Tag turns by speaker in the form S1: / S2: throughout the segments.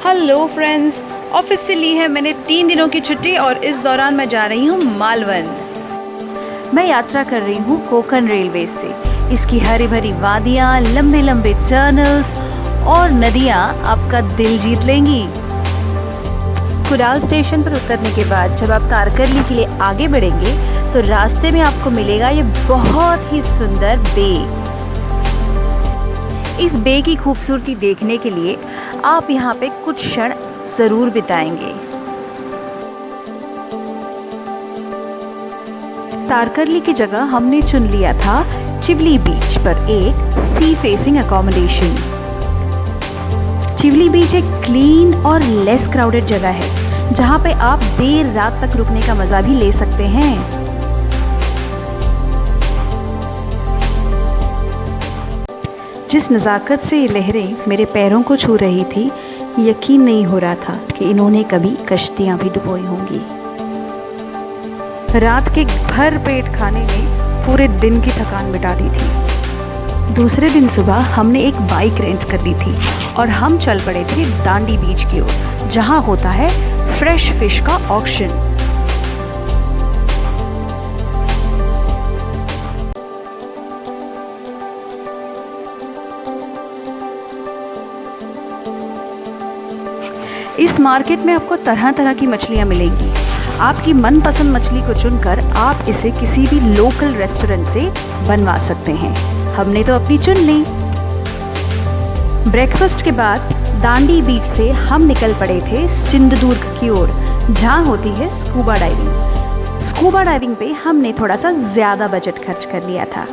S1: Hello friends. Office से ली है मैंने 3 दिनों की छुट्टी और इस दौरान मैं जा रही हूँ मालवण। मैं यात्रा कर रही हूँ कोंकण रेलवे से। इसकी हरी भरी वादियाँ, लंबे लंबे टनल्स और नदियाँ आपका दिल जीत लेंगी। कुडाल स्टेशन पर उतरने के बाद जब आप तारकर्ली के लिए आगे बढ़ेंगे तो रास्ते में आपको मिलेगा ये बहुत ही सुंदर बे। इस बे की खूबसूरती देखने के लिए आप यहाँ पे कुछ क्षण जरूर बिताएंगे। तारकर्ली की जगह हमने चुन लिया था चिवली बीच पर एक सी फेसिंग अकोमोडेशन। चिवली बीच एक क्लीन और लेस क्राउडेड जगह है जहाँ पे आप देर रात तक रुकने का मजा भी ले सकते हैं। जिस नज़ाकत से ये लहरें मेरे पैरों को छू रही थी, यकीन नहीं हो रहा था कि इन्होंने कभी कश्तियाँ भी डुबोई होंगी। रात के भर पेट खाने ने पूरे दिन की थकान मिटा दी थी। दूसरे दिन सुबह हमने एक बाइक रेंट कर ली थी और हम चल पड़े थे दांडी बीच की ओर, जहाँ होता है फ्रेश फिश का ऑक्शन। इस मार्केट में आपको तरह तरह की मछलियाँ मिलेंगी। आपकी मनपसंद मछली को चुनकर आप इसे किसी भी लोकल रेस्टोरेंट से बनवा सकते हैं। हमने तो अपनी चुन ली। ब्रेकफास्ट के बाद दांडी बीच से हम निकल पड़े थे सिंधुदुर्ग की ओर, जहाँ होती है स्कूबा डाइविंग। स्कूबा डाइविंग पे हमने थोड़ा सा ज़्यादा बजट खर्च कर लिया था।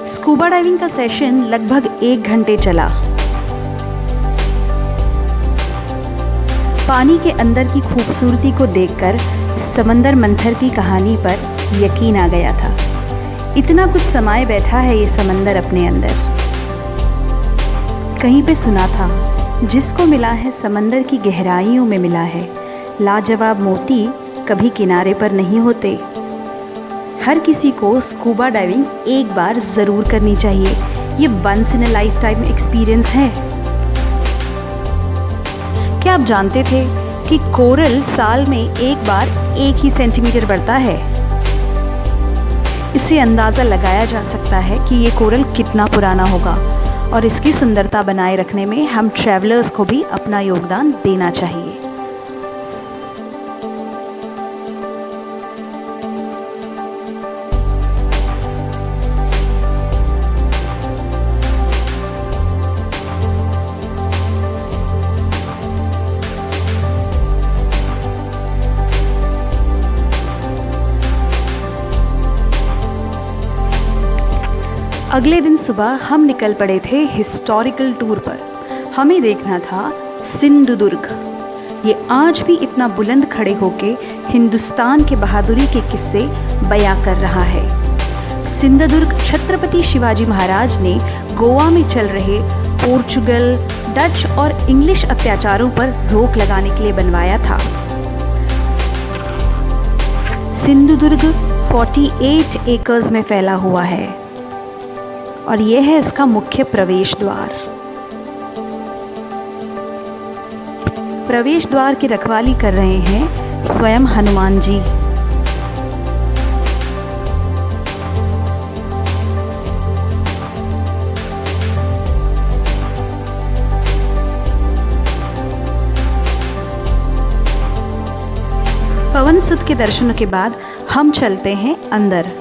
S1: स्कूबा डाइविंग का सेशन लगभग 1 घंटे चला। पानी के अंदर की खूबसूरती को देखकर समंदर मंथर की कहानी पर यकीन आ गया था। इतना कुछ समाये बैठा है ये समंदर अपने अंदर। कहीं पे सुना था, जिसको मिला है समंदर की गहराइयों में मिला है, लाजवाब मोती कभी किनारे पर नहीं होते। हर किसी को स्कूबा डाइविंग एक बार ज़रूर करनी चाहिए। ये once in a lifetime experience है। क्या आप जानते थे कि कोरल साल में एक बार 1 ही सेंटीमीटर बढ़ता है? इससे अंदाज़ा लगाया जा सकता है कि ये कोरल कितना पुराना होगा और इसकी सुंदरता बनाए रखने में हम ट्रैवलर्स को भी अपना योगदान देना चाहिए। अगले दिन सुबह हम निकल पड़े थे हिस्टोरिकल टूर पर। हमें देखना था सिंधुदुर्ग। ये आज भी इतना बुलंद खड़े होके हिंदुस्तान के बहादुरी के किस्से बयां कर रहा है। सिंधुदुर्ग छत्रपति शिवाजी महाराज ने गोवा में चल रहे पोर्चुगल, डच और इंग्लिश अत्याचारों पर रोक लगाने के लिए बनवाया था। सिंधुदुर्ग 48 एकर्स में फैला हुआ है और यह है इसका मुख्य प्रवेश द्वार। प्रवेश द्वार की रखवाली कर रहे हैं स्वयं हनुमान जी। पवन सुत के दर्शनों के बाद हम चलते हैं अंदर।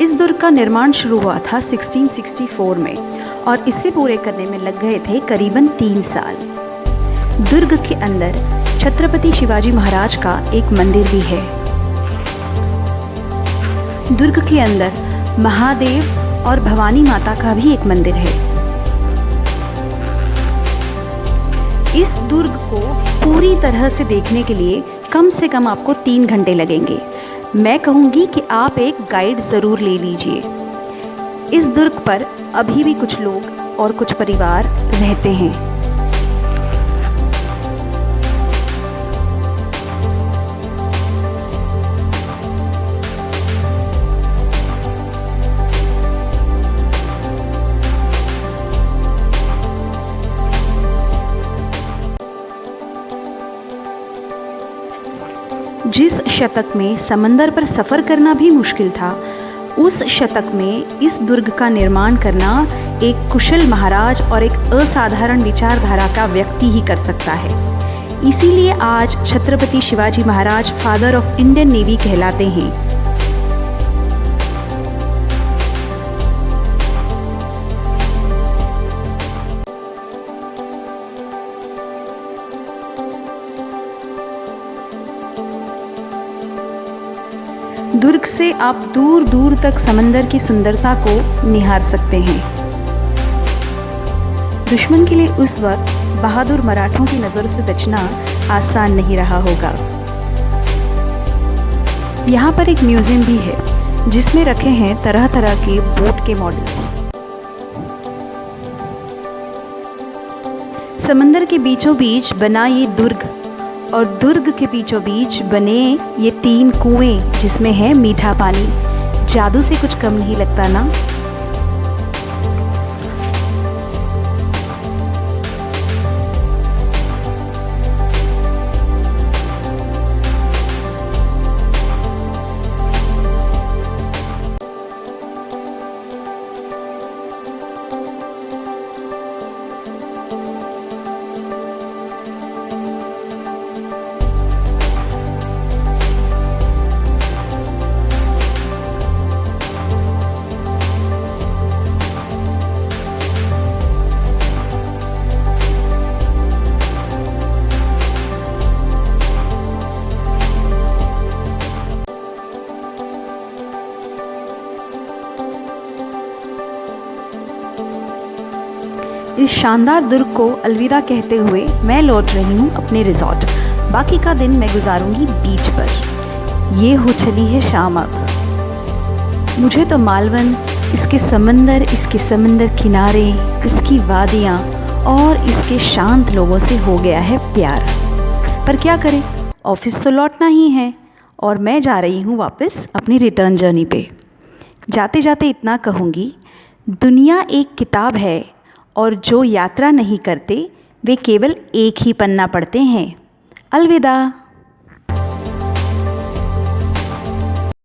S1: इस दुर्ग का निर्माण शुरू हुआ था 1664 में और इसे पूरे करने में लग गए थे करीबन 3 साल। दुर्ग के अंदर छत्रपति शिवाजी महाराज का एक मंदिर भी है। दुर्ग के अंदर महादेव और भवानी माता का भी एक मंदिर है। इस दुर्ग को पूरी तरह से देखने के लिए कम से कम आपको 3 घंटे लगेंगे। मैं कहूँगी कि आप एक गाइड ज़रूर ले लीजिए। इस दुर्ग पर अभी भी कुछ लोग और कुछ परिवार रहते हैं। जिस शतक में समंदर पर सफ़र करना भी मुश्किल था, उस शतक में इस दुर्ग का निर्माण करना एक कुशल महाराज और एक असाधारण विचारधारा का व्यक्ति ही कर सकता है। इसीलिए आज Chhatrapati Shivaji Maharaj father of Indian navy कहलाते हैं। दुर्ग से आप दूर दूर तक समंदर की सुंदरता को निहार सकते हैं। दुश्मन के लिए उस वक्त बहादुर मराठों की नज़र से बचना आसान नहीं रहा होगा। यहाँ पर एक म्यूजियम भी है जिसमें रखे हैं तरह तरह के बोट के मॉडल्स। समंदर के बीचों बीच बना ये दुर्ग और दुर्ग के बीचों बीच बने ये 3 कुएं जिसमें है मीठा पानी। जादू से कुछ कम नहीं लगता ना। इस शानदार दुर्ग को अलविदा कहते हुए मैं लौट रही हूँ अपने रिजॉर्ट। बाकी का दिन मैं गुजारूंगी बीच पर। ये हो चली है शाम अब। मुझे तो मालवन, इसके समंदर किनारे, इसकी वादियाँ और इसके शांत लोगों से हो गया है प्यार। पर क्या करें, ऑफिस तो लौटना ही है और मैं जा रही हूँ वापस अपनी रिटर्न जर्नी पे। जाते जाते इतना कहूँगी, दुनिया एक किताब है और जो यात्रा नहीं करते वे केवल एक ही पन्ना पढ़ते हैं। अलविदा।